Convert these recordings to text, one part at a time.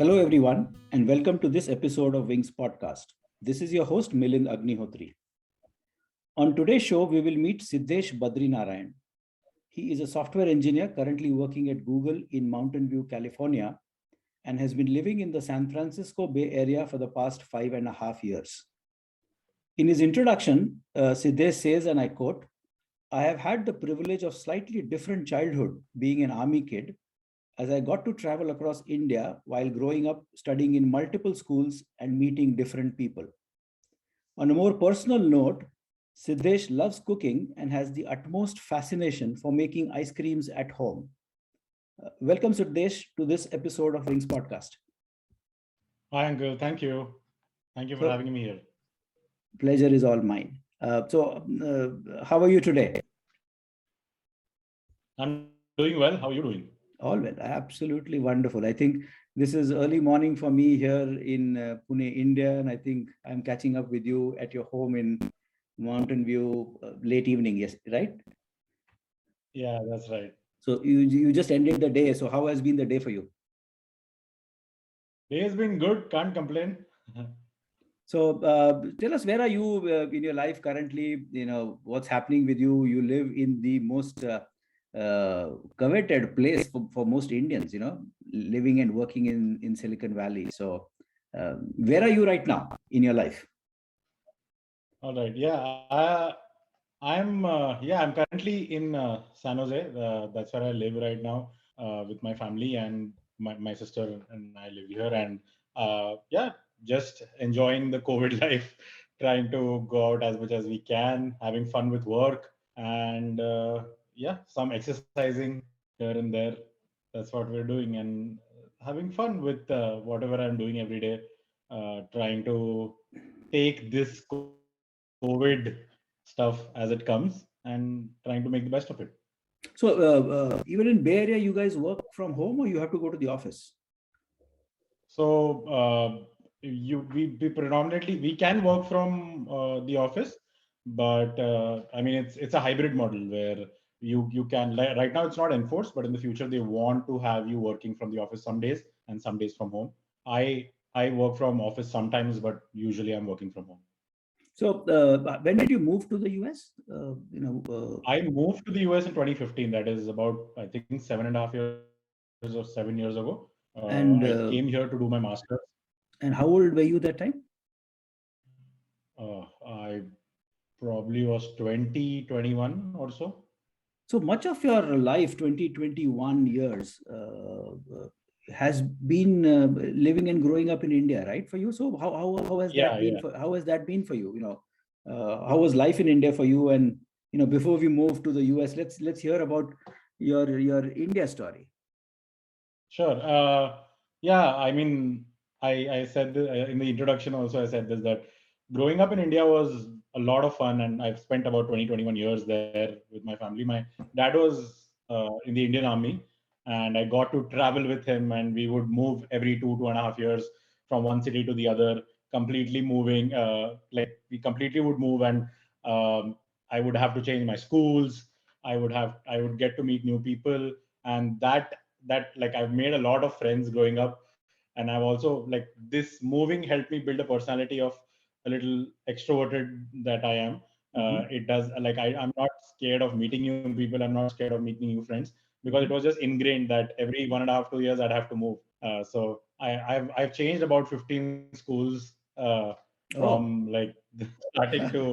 Hello, everyone, and welcome to this episode of Wings Podcast. This is your host, Milind Agnihotri. On today's show, we will meet Sidhesh Badrinarayan. He is a software engineer currently working at Google in Mountain View, California, and has been living in the San Francisco Bay Area for the past 5.5 years. In his introduction, Sidhesh says, and I quote, "I have had the privilege of slightly different childhood, being an army kid, as I got to travel across India while growing up, studying in multiple schools and meeting different people. On a more personal note, Sidhesh loves cooking and has the utmost fascination for making ice creams at home." Welcome, Sidhesh, to this episode of Wings Podcast. Hi, Uncle. Thank you. Thank you for So, having me here. pleasure is all mine. How are you today? I'm doing well. How are you doing? All well, absolutely wonderful. I think this is early morning for me here in Pune, India, and I think I'm catching up with you at your home in Mountain View late evening. Yes, right? Yeah, that's right. So you just ended the day. So how has been the day for you? Day has been good. Can't complain. So tell us, where are you in your life currently? You know, what's happening with you? You live in the most coveted place for most Indians, you know, living and working in Silicon Valley. So where are you right now in your life? All right. I'm currently in San Jose. That's where I live right now with my family and my sister and I live here. And just enjoying the COVID life, trying to go out as much as we can, having fun with work, and some exercising here and there. That's what we're doing, and having fun with whatever I'm doing every day, trying to take this COVID stuff as it comes and trying to make the best of it. So even in Bay Area, you guys work from home or you have to go to the office? So we predominantly we can work from the office, but I mean it's a hybrid model where you can right now it's not enforced, but in the future they want to have you working from the office some days and some days from home. I work from office sometimes, but usually I'm working from home. So when did you move to the US? I moved to the US in 2015. That is about, I think, 7.5 years or 7 years ago. I came and here to uh, do my master's. and how old were you that time? I probably was 20, 21 or so. So much of your life, 2021 years, has been living and growing up in India, right? For you. So how has Yeah, that been yeah. for how has that been for you? You know, how was life in India for you? And you know, before we move to the US, let's hear about your India story. Sure. I mean, I said in the introduction also, I said this that growing up in India was a lot of fun, and I've spent about 20, 21 years there with my family. My dad was in the Indian Army, and I got to travel with him, and we would move every 2.5 years from one city to the other, completely moving. Like we completely would move, and I would have to change my schools. I would get to meet new people, and that like I've made a lot of friends growing up, and I've also like this moving helped me build a personality of a little extroverted that I am. Mhm, It does like I'm not scared of meeting new people. I'm not scared of meeting new friends because it mhm. was just ingrained that every 1.5, 2 years I'd have to move. So I've changed about 15 schools from Oh, like starting to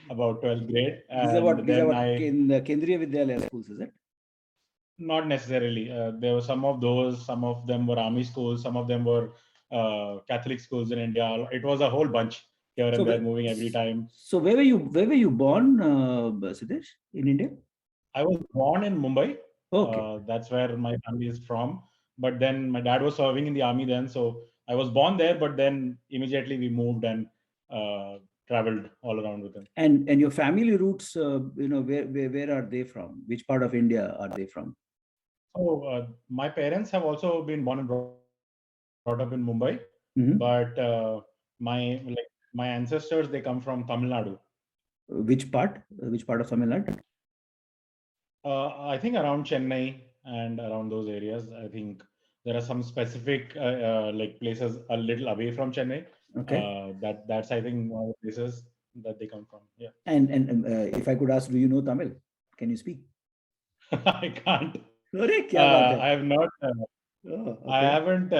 about 12th grade, and these are then what I in the Kendriya Vidyalaya schools, is it? not necessarily. There were some of those. Some of them were army schools. Some of them were Catholic schools in India. It was a whole bunch here So and there, moving every time. where were you born, Siddesh, in India? I was born in Mumbai. Okay. That's where my family is from. But then my dad was serving in the army then, so I was born there. But then immediately we moved and uh, traveled all around with him. And your family roots, where are they from? Which part of India are they from? So my parents have also been born and brought up in Mumbai, but Mhm. my ancestors they come from Tamil Nadu. Which part? Which part of Tamil Nadu? I think around Chennai and around those areas. I think there are some specific like places a little away from Chennai. Okay. That's I think one of the places that they come from. Yeah, And if I could ask, do you know Tamil? Can you speak? I can't. अरे क्या बात है. I have not. Oh, I okay. haven't.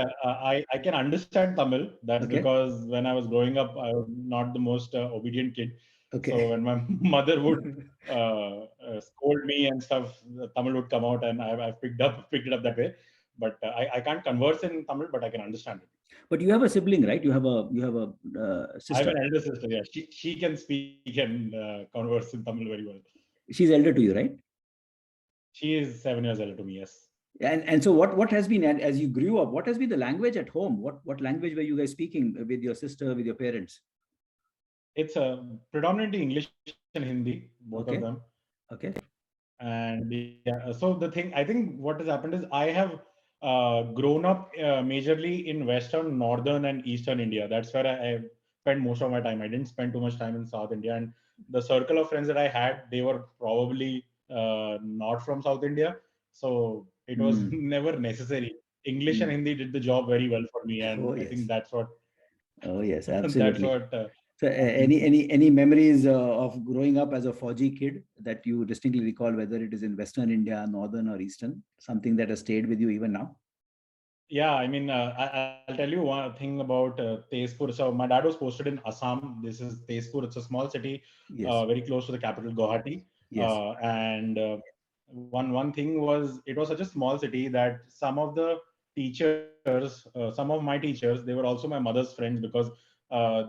I can understand Tamil. That's Okay. because when I was growing up, I was not the most obedient kid. Okay. So when my mother would scold me and stuff, the Tamil would come out, and I've picked it up that way. But I can't converse in Tamil, but I can understand it. But you have a sibling, right? You have a I have sister. an elder sister. Yeah, she can speak and converse in Tamil very well. She's elder to you, right? She is 7 years older to me. Yes, And so what has been, and as you grew up, what has been the language at home? What language were you guys speaking with your sister, with your parents? it's predominantly English and Hindi, both of them. Okay. Okay. And yeah, so the thing, I think what has happened is I have grown up majorly in Western, Northern, and Eastern India. That's where I spent most of my time. I didn't spend too much time in South India. And the circle of friends that I had, they were probably not from South India. So it was Hmm. never necessary. English and Hmm. Hindi did the job very well for me. Oh And I think yes. that's what, Oh yes, that's absolutely. what So has been. any memories of growing up as a Fauji kid that you distinctly recall, whether it is in Western India, Northern or Eastern, something that has stayed with you even now? Yeah, I mean, I'll tell you one thing about Tezpur. So my dad was posted in Assam. This is Tezpur. It's a small city, Yes. very close to the capital Guwahati. Yes. And one thing was, it was such a small city that some of the teachers, some of my teachers, they were also my mother's friends because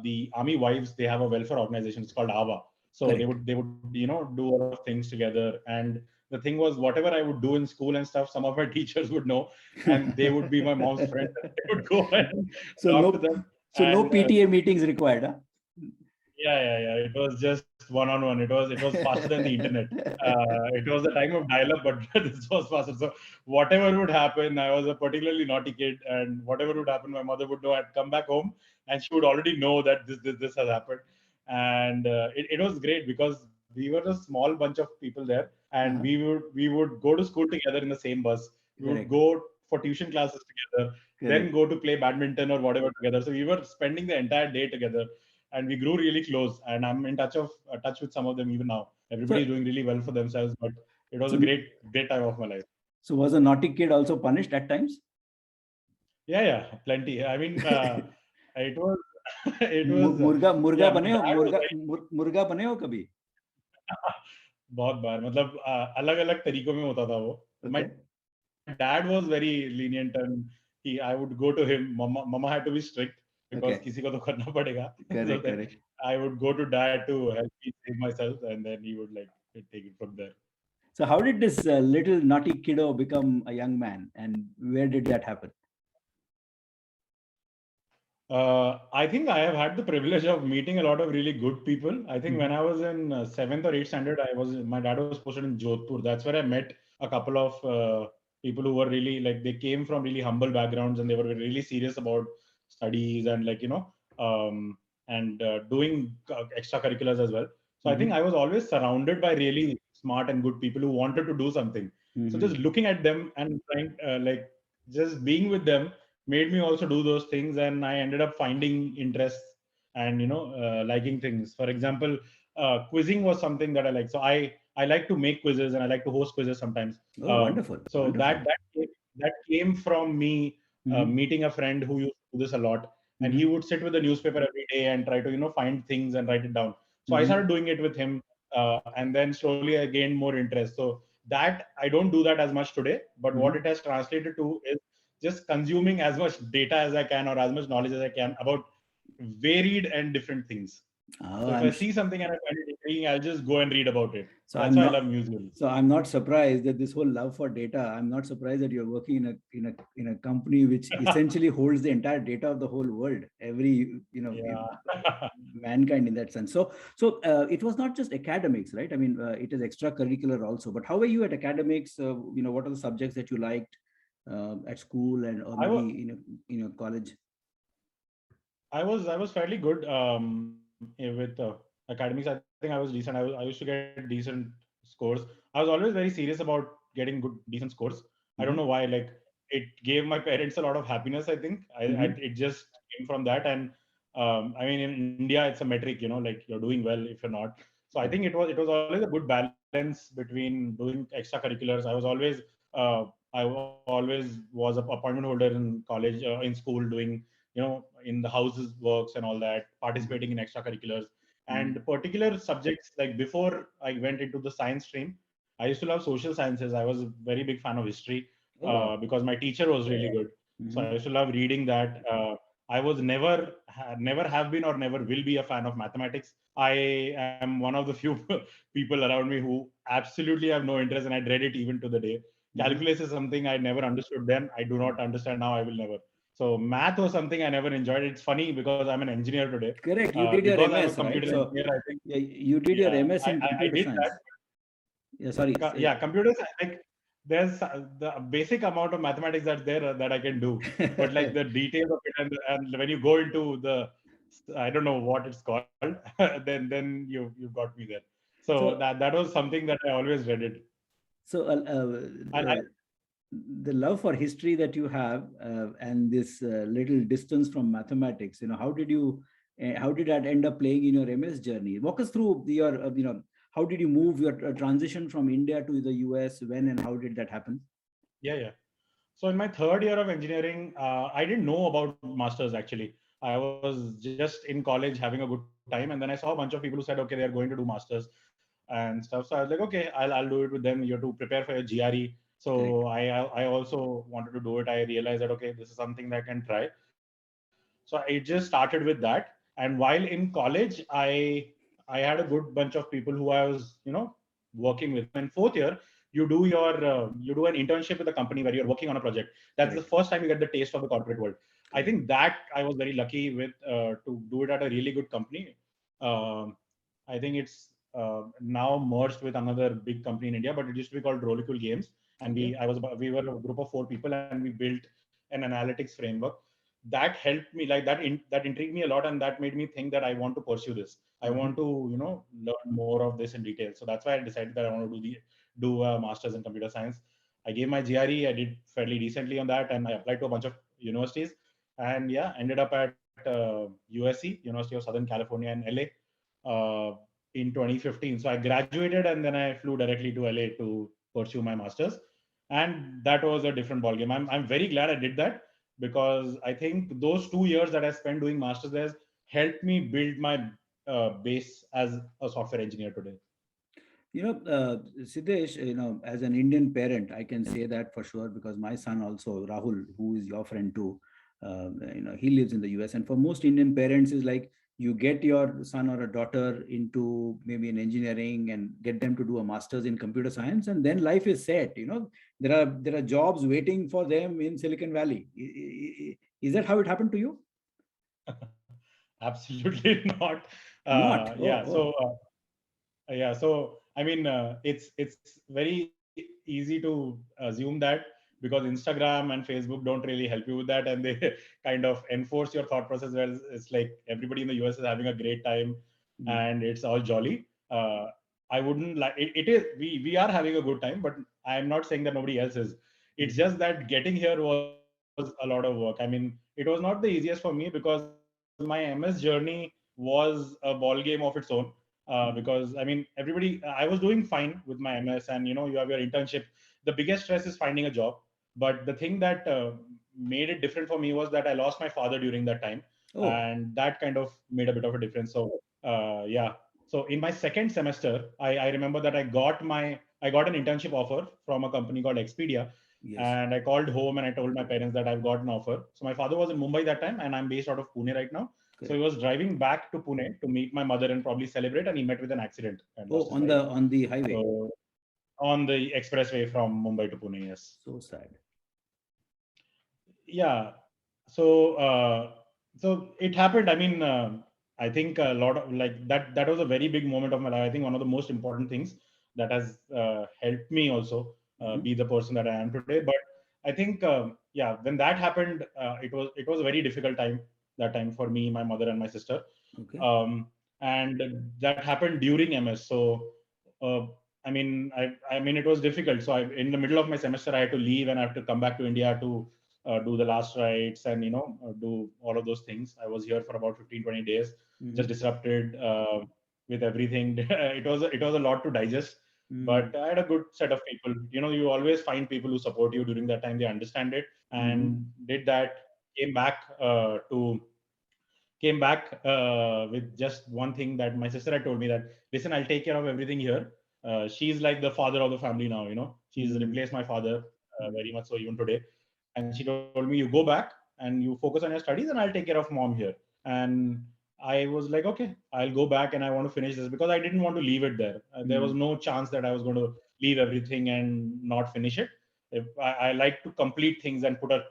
the army wives, they have a welfare organization. It's called AVA. So Correct. they would do a lot of things together. And the thing was, whatever I would do in school and stuff, some of my teachers would know, and they would be my mom's friends. And they would go and So talk to no, them. so no And PTA meetings required, huh? yeah. It was just one-on-one. It was faster than the internet. It was the time of dial-up, but this was faster. So whatever would happen, I was a particularly naughty kid, and whatever would happen, my mother would know. I'd come back home, and she would already know that this has happened. And it was great because we were a small bunch of people there, and Uh-huh. we would go to school together in the same bus. We would Correct. go for tuition classes together, then Correct. go to play badminton or whatever together. So we were spending the entire day together, and we grew really close. And I'm in touch with some of them even now. So Everybody's doing really well for themselves, but it was a so great time of my life. so was a naughty kid also punished at times? Yeah, plenty. I mean, it was it was मुर्गा मुर्गा yeah. My बने हो, dad was मुर्गा very मुर्गा बने हो कभी? बहुत बार, मतलब अलग अलग तरीकों में होता था वो. My Okay. dad was very lenient, and I would go to him. Mama had to be strict because किसी को तो करना Okay. पड़ेगा. So then Correct. I Correct. would go to dad to help me save myself, and then he would like take it from there. So how did this little naughty kiddo become a young man, and where did that happen? I think I have had the privilege of meeting a lot of really good people. I think when Mhm. I was in seventh or eighth standard, my dad was posted in Jodhpur. That's where I met a couple of people who were really like, they came from really humble backgrounds, and they were really serious about studies, and and doing extracurriculars as well. So I think I Mhm. was always surrounded by really smart and good people who wanted to do something. So just Mhm. looking at them and trying just being with them made me also do those things, and I ended up finding interests and liking things. For example, quizzing was something that I like. So I like to make quizzes, and I like to host quizzes sometimes. Oh, wonderful, So wonderful. that came from me Mhm. meeting a friend who used to do this a lot, and he Mhm. would sit with the newspaper every day and try to find things and write it down. So I started Mhm. doing it with him, and then slowly I gained more interest. So that I don't do that as much today, but what it Mhm. has translated to is just consuming as much data as I can, or as much knowledge as I can about varied and different things. Oh, So if I see something and I find it intriguing, I'll just go and read about it. so That's I'm why I not love musical. so I'm not surprised that this whole love for data. I'm not surprised that you're working in a company which essentially holds the entire data of the whole world, every Yeah. mankind in that sense. So it was not just academics, right? I mean, it is extracurricular also. But how were you at academics? What are the subjects that you liked at school and or I was maybe in a college? I was fairly good with academics. I think I was decent. I used to get decent scores. I was always very serious about getting decent scores. I don't know Hmm. why. it gave my parents a lot of happiness. I think Mm-hmm. it just came from that. And I mean, in India, it's a metric, like you're doing well if you're not. So I think it was always a good balance between doing extracurriculars. I always was a appointment holder in college, in school, doing in the houses works and all that, Mm-hmm. participating in extracurriculars Mm-hmm. and particular subjects. Like before I went into the science stream, I used to love social sciences. I was a very big fan of history, Oh, wow. because my teacher was really good. So I Mm-hmm. used to love reading that. I was never have been or never will be a fan of mathematics. I am one of the few people around me who absolutely have no interest, and I dread it even to the day. Mm-hmm. Calculus is something I never understood then. I do not understand now. I will never. So math was something I never enjoyed. It's funny because I'm an engineer today. Correct. You did your Because I'm a MS, right? computer So engineer, I think, yeah, you did your yeah, MS in I computer did that. science. Yeah, sorry. Yeah, computers, like there's the basic amount of mathematics that's there, that I can do, but like the details of it, and when you go into the, I don't know what it's called, then you got me there. So so that was something that I always dreaded. so And I, the love for history that you have, and this little distance from mathematics, how did that end up playing in your MS journey? Walk us through your how did you move your transition from India to the US, when and how did that happen? yeah. So in my third year of engineering, I didn't know about masters actually. I was just in college having a good time, and then I saw a bunch of people who said, okay, they are going to do masters and stuff. So I was like, okay, I'll do it with them. You have to prepare for your GRE. So Correct. I also wanted to do it. I realized that okay, this is something that I can try. So I just started with that. And while in college, I had a good bunch of people who I was working with. So in fourth year, you do an internship with a company where you're working on a project. That's the Correct. first time you get the taste of the corporate world. I Correct. think that I was very lucky with, to do it at a really good company. Um, I think it's now merged with another big company in India, but it used to be called Rollicule Games. And Okay. we were a group of four people, and we built an analytics framework that helped me, like that intrigued me a lot, and that made me think that I want to pursue this. I Mm-hmm. want to learn more of this in detail. So that's why I decided that I want to do a master's in computer science. I gave my GRE. I did fairly decently on that, and I applied to a bunch of universities, and yeah, ended up at USC, University of Southern California in LA, in 2015. So I graduated, and then I flew directly to LA to pursue my master's, and that was a different ballgame. I'm very glad I did that, because I think those 2 years that I spent doing masters there helped me build my base as a software engineer today. Siddesh, as an Indian parent, I can say that for sure because my son also, Rahul, who is your friend too, he lives in the US. And for most Indian parents, is like you get your son or a daughter into maybe an engineering and get them to do a master's in computer science, and then life is set. There are jobs waiting for them in Silicon Valley. Is that how it happened to you? Absolutely not. Not. Oh, Yeah. oh. Yeah, so I mean, it's very easy to assume that, because Instagram and Facebook don't really help you with that, and they kind of enforce your thought process. Where it's like everybody in the US is having a great time, Mm, and it's all jolly. I wouldn't like it, it is we are having a good time, but I'm not saying that nobody else is. It's mhm. just that getting here was a lot of work. I mean, it was not the easiest for me, because my MS journey was a ball game of its own. Because I mean, everybody, I was doing fine with my MS, and you have your internship. The biggest stress is finding a job. But the thing that made it different for me was that I lost my father during that time, Oh, and that kind of made a bit of a difference. So yeah. So in my second semester, I remember that I got an internship offer from a company called Expedia, yes. and I called home and I told my parents that I've got an offer. So my father was in Mumbai that time, and I'm based out of Pune right now. So he Correct. was driving back to Pune to meet my mother and probably celebrate, and he met with an accident and Oh, lost his on life. the highway. So on the expressway from Mumbai to Pune, yes. So sad. Yeah. So so it happened. I mean, I think a lot of, like, that was a very big moment of my life. I think one of the most important things that has helped me also Hmm. be the person that I am today. But I think yeah, when that happened, it was a very difficult time, that time, for me, my mother, and my sister. Okay. um, and that happened during MS. So uh, I mean, it was difficult. So in the middle of my semester, I had to leave and I have to come back to India to do the last rites and do all of those things. I was here for about 15, 20 days, just Mm-hmm. disrupted with everything. It was a lot to digest, Mm-hmm. but I had a good set of people. You always find people who support you during that time. They understand it Mm-hmm. and did that. Came back to came back with just one thing that my sister had told me that, listen, I'll take care of everything here. She's like the father of the family now. She's Mm-hmm. replaced my father very much so even today. And she told me, you go back and you focus on your studies, and I'll take care of mom here. And I was like, okay, I'll go back and I want to finish this because I didn't want to leave it there. There was no chance that I was going to leave everything and not finish it. If I like to complete things and put a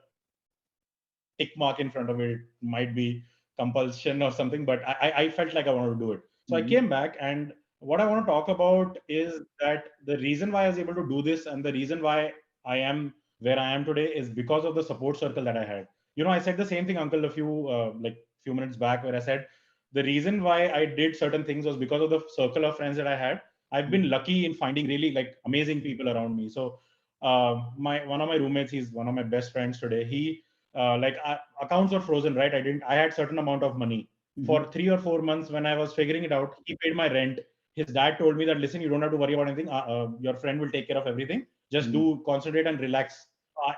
tick mark in front of it, might be compulsion or something, but I felt like I wanted to do it. So I Mm-hmm. came back, and what I want to talk about is that the reason why I was able to do this and the reason why I am where I am today is because of the support circle that I had. I said the same thing, Uncle, a few minutes back, where I said the reason why I did certain things was because of the circle of friends that I had. I've been lucky in finding really like amazing people around me. So my one of my roommates, he's one of my best friends today. He accounts were frozen, right? I had certain amount of money Mm-hmm. for 3 or 4 months. When I was figuring it out, he paid my rent. His dad told me that, listen, you don't have to worry about anything. Your friend will take care of everything. Just Mm-hmm. do concentrate and relax.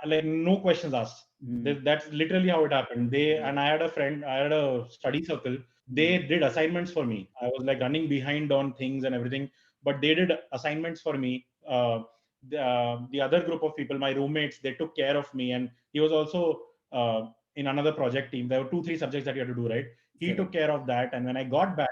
Like no questions asked. Mm-hmm. That's literally how it happened. And I had a friend, I had a study circle. They did assignments for me. I was like running behind on things and everything, but they did assignments for me. The other group of people, my roommates, they took care of me, and he was also in another project team. There were 2 3 subjects that you had to do, right? He took Correct. care of that, and when I got back,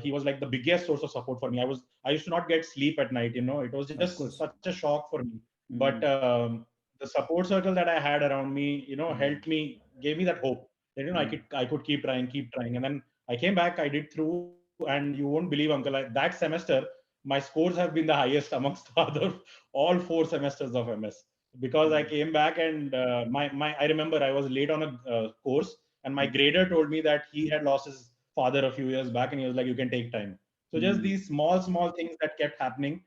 he was like the biggest source of support for me. I used to not get sleep at night. It was Of just course. such a shock for me. But Mm-hmm. the support circle that I had around me, Mm-hmm. helped me, gave me that hope that I could keep trying, and then I came back, I did through, and you won't believe, Uncle, that semester my scores have been the highest amongst the other all 4 semesters of MS, because I Mm-hmm. came back and my I remember I was late on a course, and my grader told me that he had lost his father a few years back, and he was like, you can take time. So just Mm-hmm. these small things that kept happening.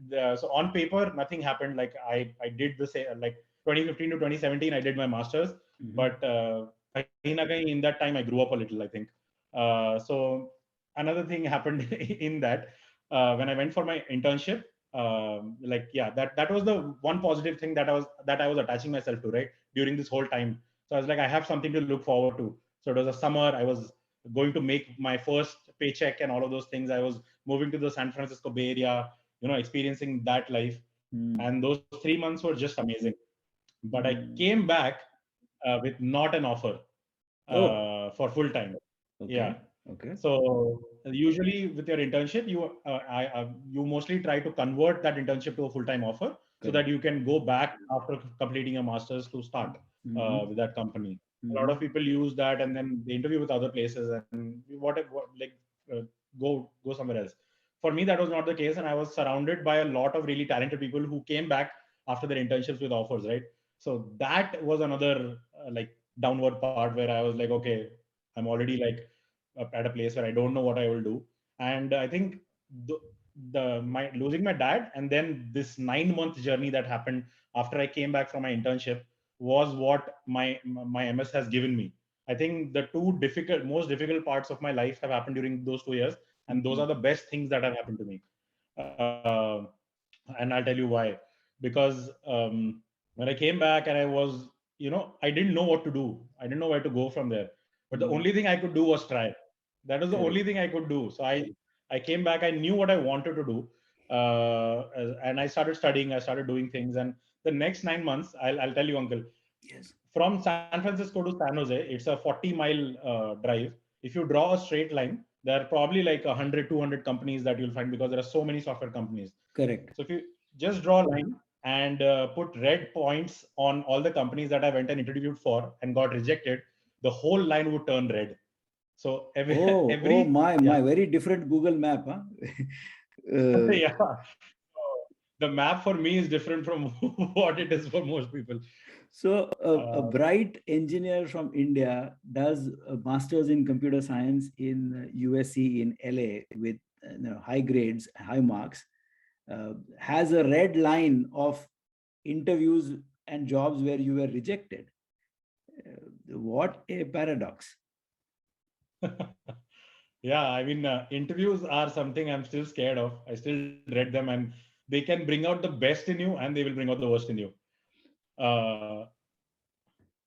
So on paper nothing happened. Like I did the same, like 2015 to 2017 I did my masters, Mm-hmm. but kahin na kahin in that time I grew up a little, I think. So another thing happened in that, when I went for my internship, like yeah, that was the one positive thing that I was attaching myself to, right, during this whole time. So I was like, I have something to look forward to. So it was a summer. I was going to make my first paycheck and all of those things. I was moving to the San Francisco Bay Area, experiencing that life. And those 3 months were just amazing. But I Mm-hmm. came back with not an offer Oh, for full time. Yeah. okay. Okay. So usually with your internship, you mostly try to convert that internship to a full time offer so that Correct. you can go back after completing your masters to start Mm-hmm. with that company. A lot Mm-hmm. of people use that, and then they interview with other places and uh, go somewhere else. For me, that was not the case, and I was surrounded by a lot of really talented people who came back after their internships with offers, right? So that was another downward part where I was like, okay, I'm already like at a place where I don't know what I will do. And I think the, the my losing my dad and then this 9 month journey that happened after I came back from my internship was what my MS has given me. I think the most difficult parts of my life have happened during those 2 years, and those Mm-hmm. are the best things that have happened to me. And I'll tell you why. Because when I came back and I didn't know what to do. I didn't know where to go from there. But the Mm-hmm. only thing I could do was try. That was the Correct. only thing I could do. So I came back. I knew what I wanted to do, and I started studying. I started doing things. And the next 9 months, I'll tell you, Uncle, Yes. from San Francisco to San Jose, it's a 40-mile drive. If you draw a straight line, there are probably like 100, 200 companies that you'll find because there are so many software companies. Correct. So if you just draw a line and put red points on all the companies that I went and interviewed for and got rejected, the whole line would turn red. So every, Oh, every my yeah, very different Google map, huh? uh, yeah. So the map for me is different from what it is for most people. so a Uh, bright engineer from India does a master's in computer science in USC in LA with high grades, high marks, has a red line of interviews and jobs where you were rejected. What a paradox. Yeah, I mean, interviews are something I'm still scared of. I still dread them, and they can bring out the best in you, and they will bring out the worst in you. Uh,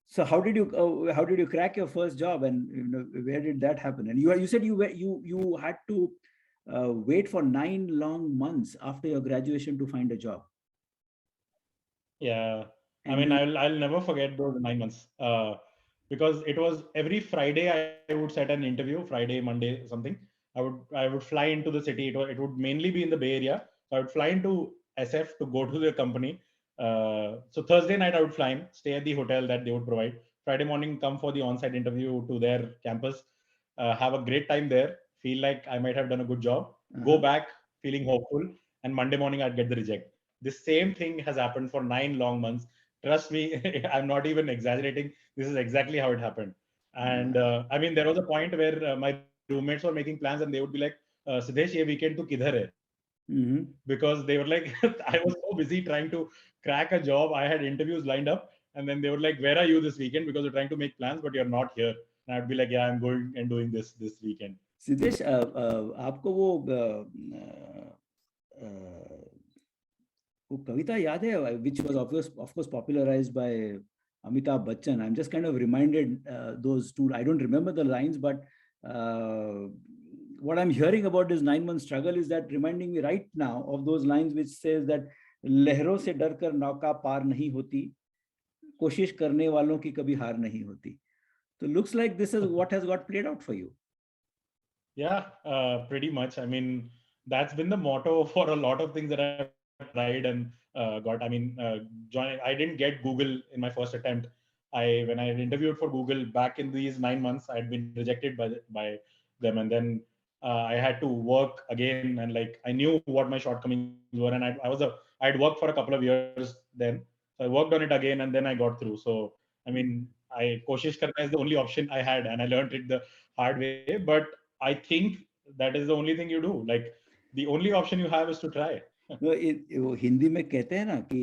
So how did you crack your first job, and where did that happen? And you said you had to wait for 9 long months after your graduation to find a job. Yeah, I And mean, you I'll never forget those 9 months. Because it was every Friday I would set an interview, Friday, Monday, something. I would fly into the city. It would mainly be in the Bay Area. So I would fly into SF to go to the company. So Thursday night I would fly in, stay at the hotel that they would provide. Friday morning, come for the on-site interview to their campus. Have a great time there. Feel like I might have done a good job. Go uh-huh. back feeling hopeful, and Monday morning I'd get the reject. The same thing has happened for 9 long months. Trust me, I'm not even exaggerating. This is exactly how it happened. And I mean, there was a point where my roommates were making plans, and they would be like, Sidhesh, ye weekend tu kidhar hai? Mm-hmm. Because they were like, I was so busy trying to crack a job. I had interviews lined up, and then they were like, where are you this weekend? Because you're trying to make plans, but you're not here. And I'd be like, yeah, I'm going and doing this weekend. Siddhesh आपको वो कविता याद है which was of course popularized by Amitabh Bachchan. I'm just kind of reminded those two. I don't remember the lines, but uh, what I'm hearing about this 9 month struggle is that reminding me right now of those lines which says that लहरों से डर कर नौका पार नहीं होती, कोशिश करने वालों की कभी हार नहीं होती. So looks like this is what has got played out for you. Yeah, pretty much. I mean, that's been the motto for a lot of things that I've tried and got. I mean, I didn't get Google in my first attempt. When I interviewed for Google back in these 9 months, I had been rejected by them, and then I had to work again, and like I knew what my shortcomings were, and I had worked for a couple of years then, so I worked on it again, and then I got through. So I mean, I koshish karna is the only option I had, and I learned it the hard way, but I think that is the only thing you do. Like the only option you have is to try. वो हिंदी में कहते हैं ना कि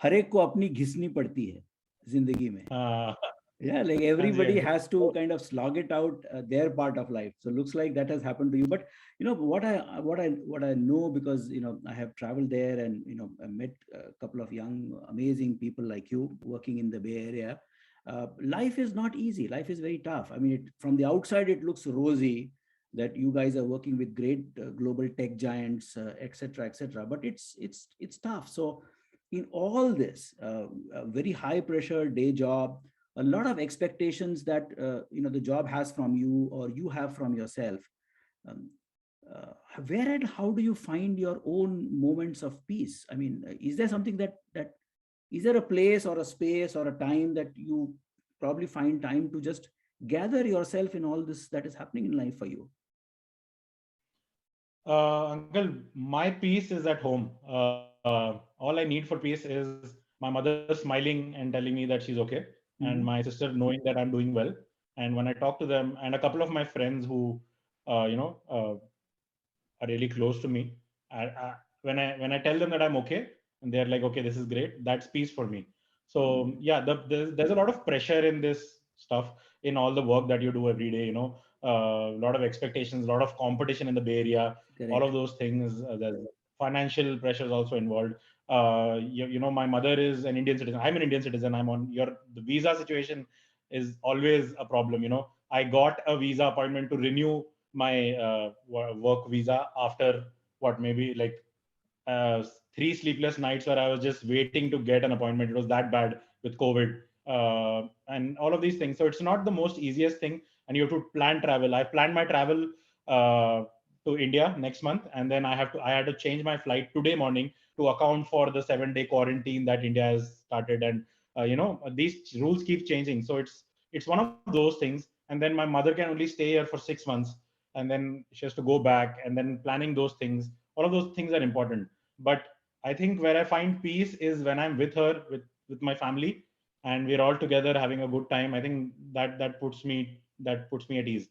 हर एक को अपनी घिसनी पड़ती है जिंदगी में. Uh, Yeah, like हाँ जी, हाँ everybody ji. has to kind of slog it out their part of life. So looks like that has happened to you. But what I know, because I have traveled there, and I met a couple of young amazing people like you working in the Bay Area. Life is not easy. Life is very tough. I mean, from the outside it looks rosy, that you guys are working with great global tech giants, etc., etc. But it's tough. So in all this, a very high pressure day job, a lot of expectations that the job has from you or you have from yourself. um, where and how do you find your own moments of peace? I mean, is there something that is there a place or a space or a time that you probably find time to just gather yourself in all this that is happening in life for you? Uncle, my peace is at home. All I need for peace is my mother smiling and telling me that she's okay, and my Mm-hmm. sister knowing that I'm doing well. And when I talk to them, and a couple of my friends who, are really close to me. When I tell them that I'm okay, and they're like, okay, this is great. That's peace for me. So yeah, there's a lot of pressure in this stuff, in all the work that you do every day. A lot of expectations, a lot of competition in the Bay Area, all Correct. of those things. There's financial pressures also involved. My mother is an Indian citizen. I'm an Indian citizen. The visa situation is always a problem. I got a visa appointment to renew my work visa after what, maybe like uh, 3 sleepless nights where I was just waiting to get an appointment. It was that bad with COVID, and all of these things. So it's not the most easiest thing, and you have to plan travel. I planned my travel uh, to India next month, and then I had to change my flight today morning to account for the 7 day quarantine that India has started, and these rules keep changing. So it's one of those things. And then my mother can only stay here for 6 months, and then she has to go back, and then planning those things, all of those things are important. But I think where I find peace is when I'm with her, with my family, and we're all together having a good time. I think that puts me at ease.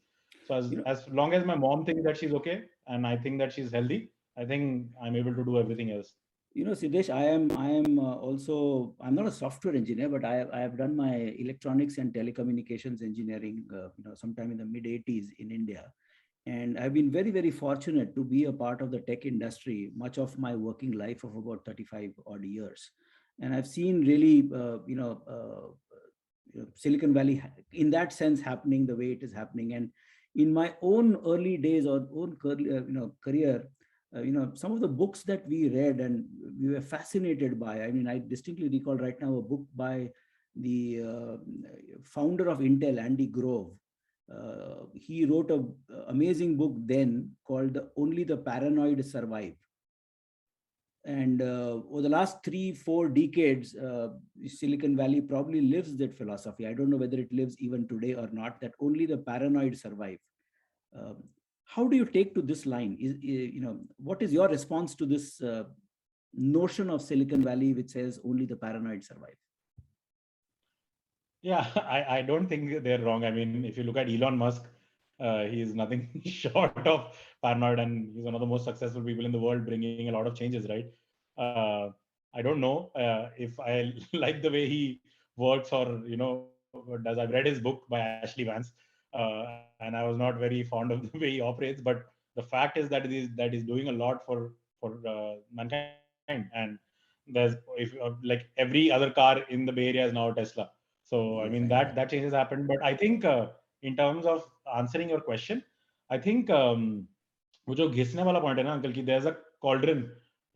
So You know, as long as my mom thinks that she's okay and I think that she's healthy, I think I'm able to do everything else. Siddesh, I am also, I'm not a software engineer, but I have done my electronics and telecommunications engineering, sometime in the mid 80s in India. And I've been very, very fortunate to be a part of the tech industry much of my working life of about 35 odd years. And I've seen really, Silicon Valley in that sense happening the way it is happening. And in my own early days or own career, some of the books that we read and we were fascinated by. I mean, I distinctly recall right now a book by the founder of Intel, Andy Grove. He wrote a amazing book then called Only the Paranoid Survive. And over the last 3 4 decades, Silicon Valley probably lives that philosophy. I don't know whether it lives even today or not, that only the paranoid survive. um, how do you take to this line? What is your response to this notion of Silicon Valley which says only the paranoid survive? Yeah, I don't think they're wrong. I mean, if you look at Elon Musk, he is nothing short of paranoid, and he's one of the most successful people in the world, bringing a lot of changes, right? Uh, I don't know if I like the way he works, or does. I've read his book by Ashley Vance, and I was not very fond of the way he operates. But the fact is that he's doing a lot for mankind, and there's if like every other car in the Bay Area is now a Tesla. So I mean Yes, I that know. that changes happened, but I think in terms of answering your question, I think वो जो घिसने वाला point है ना uncle की there's a cauldron.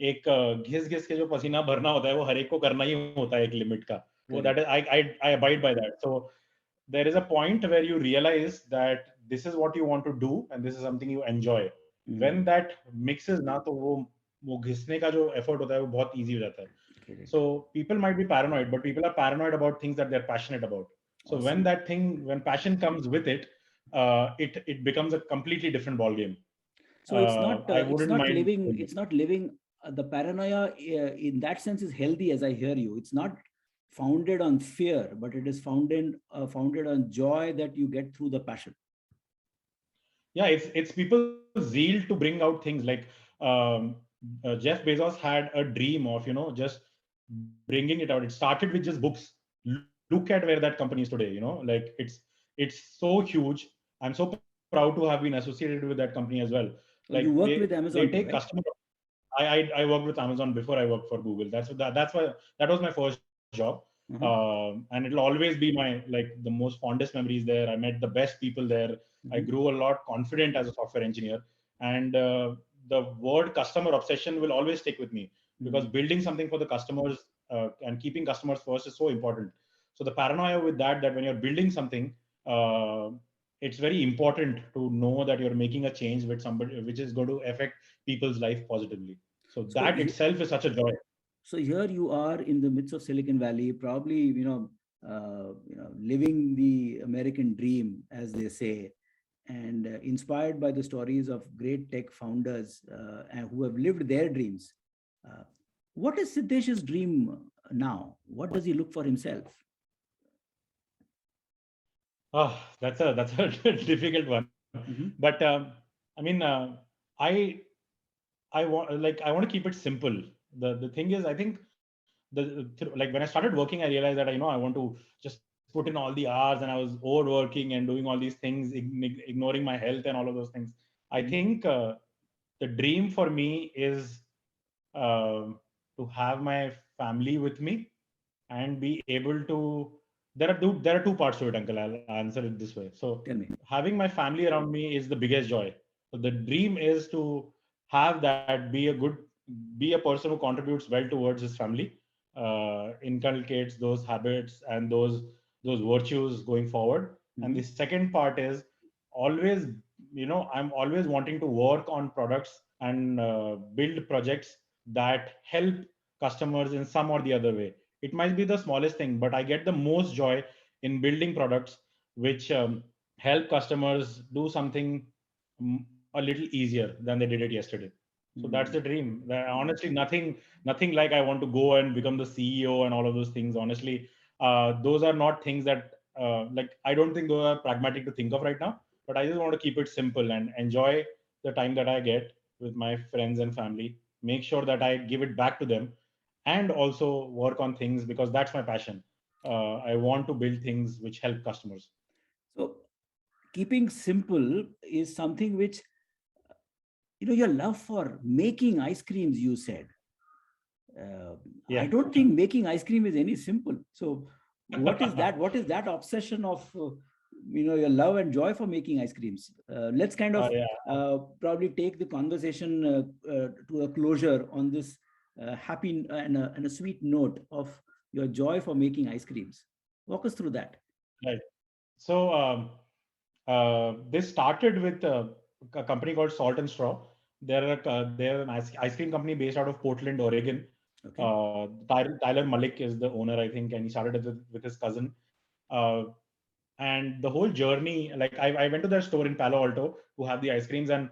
एक घिस घिस के जो पसीना भरना होता है वो हर एक को करना ही होता है एक लिमिट का. वो that Correct. is I abide by that. So there is a point where you realize that this is what you want to do and this is something you enjoy. When Mm, that mixes ना तो वो घिसने का जो effort होता है वो बहुत easy हो जाता है. correct. So people might be paranoid, but people are paranoid about things that they're passionate about. So Awesome. when passion comes with it, it becomes a completely different ball game. So it's not I it's wouldn't not mind living doing it. it's not living the paranoia in that sense is healthy, as I hear you. It's not founded on fear, but it is founded on joy that you get through the passion. Yeah, it's people's zeal to bring out things like um, Jeff Bezos had a dream of just bringing it out. It started with just books. Look at where that company is today. Like it's so huge. I'm so proud to have been associated with that company as well. Like So you worked with they Amazon take too, right? customer. I worked with Amazon before I worked for Google. That's why that was my first job. Uh-huh. And it'll always be my like the most fondest memories there. I met the best people there. I Mm-hmm. grew a lot confident as a software engineer, and the word customer obsession will always stick with me because Mm-hmm. building something for the customers and keeping customers first is so important. So the paranoia with that when you're building something, uh, it's very important to know that you're making a change with somebody which is going to affect people's life positively. So So that itself is such a joy. so here you are in the midst of Silicon Valley, probably living the American dream, as they say, and inspired by the stories of great tech founders and who have lived their dreams. Uh, what is Sidhesh's dream now? What does he look for himself? That's a difficult one. But Mhm. I mean, I I want to keep it simple. The thing is, I think like when I started working, I realized that I want to just put in all the hours, and I was overworking and doing all these things, ignoring my health and all of those things. I Mhm. think the dream for me is to have my family with me and be able to. There are two parts to it, Uncle. I'll answer it this way. So Tell me. having my family around me is the biggest joy. So the dream is to have that, be a person who contributes well towards his family, inculcates those habits and those virtues going forward. And the Mhm. second part is always, I'm always wanting to work on products and build projects that help customers in some or the other way. It might be the smallest thing, but I get the most joy in building products which help customers do something a little easier than they did it yesterday. So that's the Mm. dream. Honestly, nothing like I want to go and become the CEO and all of those things. Honestly, those are not things that like I don't think those are pragmatic to think of right now. but I just want to keep it simple and enjoy the time that I get with my friends and family. Make sure that I give it back to them, and also work on things because that's my passion. I want to build things which help customers. So keeping simple is something which, your love for making ice creams, you said. uh, Yeah. I don't think making ice cream is any simple. So, what is that? What is that obsession of your love and joy for making ice creams? Let's kind of Yeah. probably take the conversation to a closure on this happy and a sweet note of your joy for making ice creams. Walk us through that. Right. So this started with a company called Salt and Straw. They're an ice cream company based out of Portland, Oregon. Okay. Tyler Malik is the owner, I think, and he started it with his cousin. Uh, and the whole journey, like I went to their store in Palo Alto to have the ice creams, and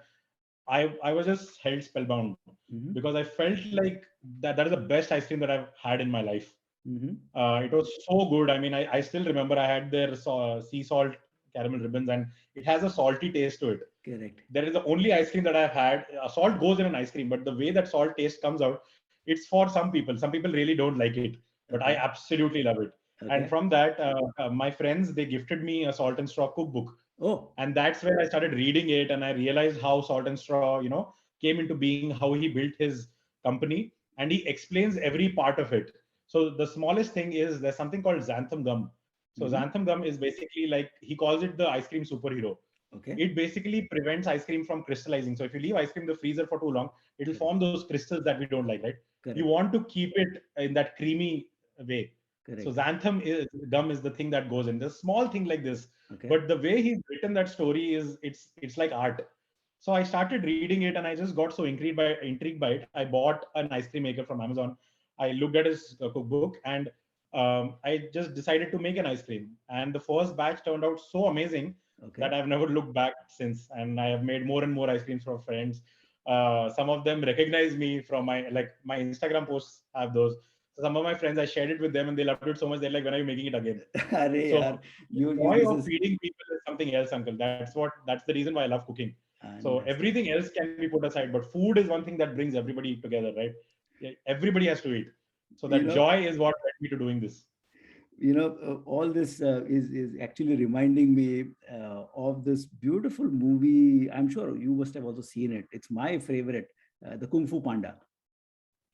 I was just held spellbound Mm-hmm. because I felt like that is the best ice cream that I've had in my life. Mm-hmm. It was so good. I mean, I still remember I had their sea salt caramel ribbons, and it has a salty taste to it. Correct. There is the only ice cream that I've had. Salt goes in an ice cream, but the way that salt taste comes out, it's for some people. Some people really don't like it, but I Okay. absolutely love it. And Okay. from that, my friends, they gifted me a Salt and Straw cookbook, Oh. and that's where I started reading it, and I realized how Salt and Straw, came into being, how he built his company, and he explains every part of it. So the smallest thing is there's something called xanthan gum. So Mm-hmm. xanthan gum is basically, like, he calls it the ice cream superhero. Okay. It basically prevents ice cream from crystallizing. So if you leave ice cream in the freezer for too long, it'll Correct. form those crystals that we don't like, right? You Correct. want to keep it in that creamy way. So Correct. xanthan gum is the thing that goes in. The small thing like this, Okay. but the way he's written that story is, it's like art. So I started reading it, and I just got so intrigued by it. I bought an ice cream maker from Amazon. I looked at his cookbook, and I just decided to make an ice cream. And the first batch turned out so amazing Okay. that I've never looked back since. And I have made more and more ice creams for friends. Some of them recognize me from my Instagram posts have those. So some of my friends, I shared it with them, and they loved it so much. They're like, "When are you making it again?" Arey So yaar, the you joy this of is feeding people is something else, Uncle. That's the reason why I love cooking. So understood. everything else can be put aside, but food is one thing that brings everybody together, right? Yeah, everybody has to eat. So You that know, joy is what led me to doing this. all this is actually reminding me of this beautiful movie. I'm sure you must have also seen it. It's my favorite, the Kung Fu Panda.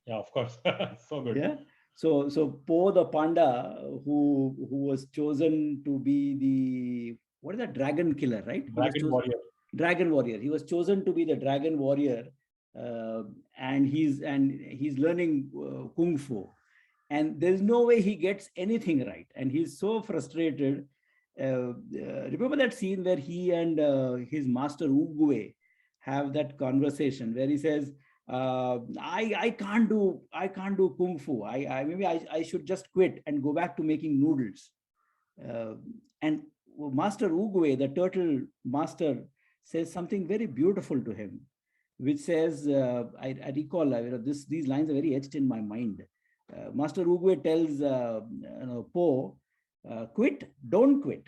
Yeah, of course. So good. Yeah. So Po the panda, who was chosen to be the, what is that, dragon killer, right? He was Dragon chosen warrior. dragon warrior. He was chosen to be the dragon warrior, uh, and he's learning kung fu, and there's no way he gets anything right, and he's so frustrated. Remember that scene where he and his master Uguay have that conversation where he says, I can't do kung fu. I maybe I should just quit and go back to making noodles. Uh, and Master Uguay, the turtle master, says something very beautiful to him, which says, I recall, these lines are very etched in my mind. Master Uguay tells Po, quit, don't quit.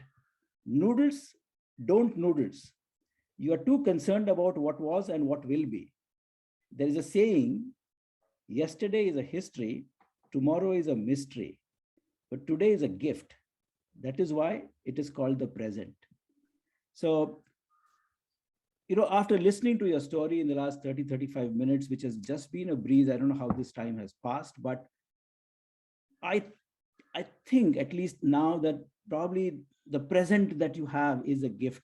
Noodles, don't noodles. You are too concerned about what was and what will be. There is a saying, yesterday is a history, tomorrow is a mystery, but today is a gift. That is why it is called the present. So, after listening to your story in the last 30-35 minutes, which has just been a breeze, I don't know how this time has passed, but I I think at least now that probably the present that you have is a gift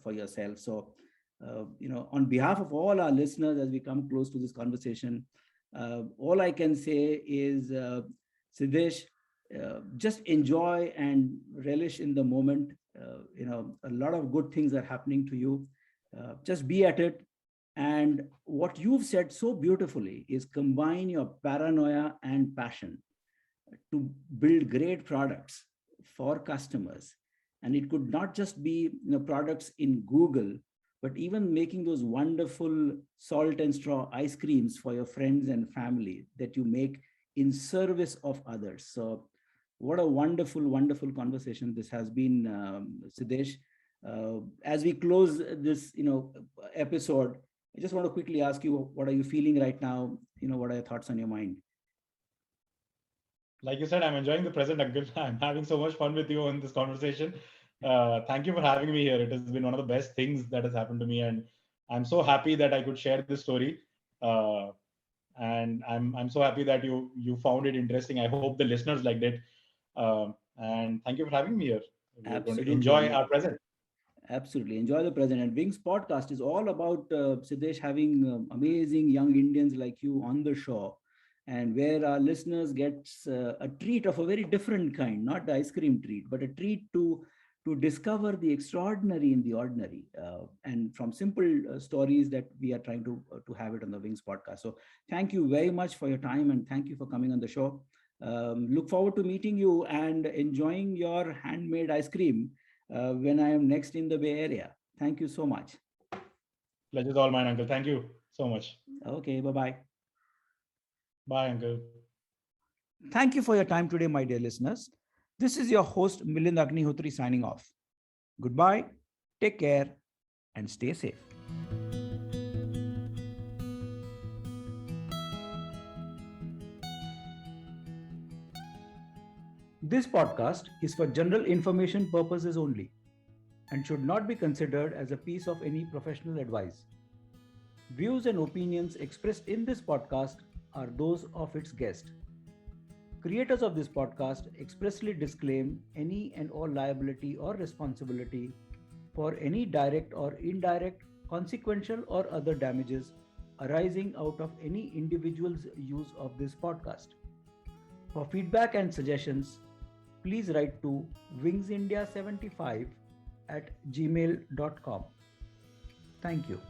for yourself. So, on behalf of all our listeners, as we come close to this conversation, all I can say is, Siddesh, just enjoy and relish in the moment. A lot of good things are happening to you. Just be at it. And what you've said so beautifully is combine your paranoia and passion to build great products for customers. And it could not just be products in Google, but even making those wonderful salt and straw ice creams for your friends and family that you make in service of others. So what a wonderful, wonderful conversation this has been, Siddesh. As we close this, episode, I just want to quickly ask you, what are you feeling right now? What are your thoughts on your mind? Like you said, I'm enjoying the present, Uncle. I'm having so much fun with you in this conversation. Thank you for having me here. It has been one of the best things that has happened to me, and I'm so happy that I could share this story. Uh, and I'm so happy that you found it interesting. I hope the listeners liked it. And thank you for having me here. We are going to Absolutely. enjoy our present. Absolutely. Enjoy the present. And Wings podcast is all about Siddesh having amazing young Indians like you on the show, and where our listeners gets a treat of a very different kind, not the ice cream treat, but a treat to discover the extraordinary in the ordinary, and from simple stories that we are trying to have it on the Wings podcast. So thank you very much for your time, and thank you for coming on the show. Look forward to meeting you and enjoying your handmade ice cream when I am next in the Bay Area. Thank you so much. Pleasure's all mine, Uncle. Thank you so much. Okay, bye bye. Bye, Uncle. Thank you for your time today, my dear listeners. This is your host, Milind Agnihotri, signing off. Goodbye, take care, and stay safe. This podcast is for general information purposes only and should not be considered as a piece of any professional advice. Views and opinions expressed in this podcast are those of its guest. Creators of this podcast expressly disclaim any and all liability or responsibility for any direct or indirect, consequential, or other damages arising out of any individual's use of this podcast. For feedback and suggestions, please write to wingsindia75 at gmail.com. Thank you.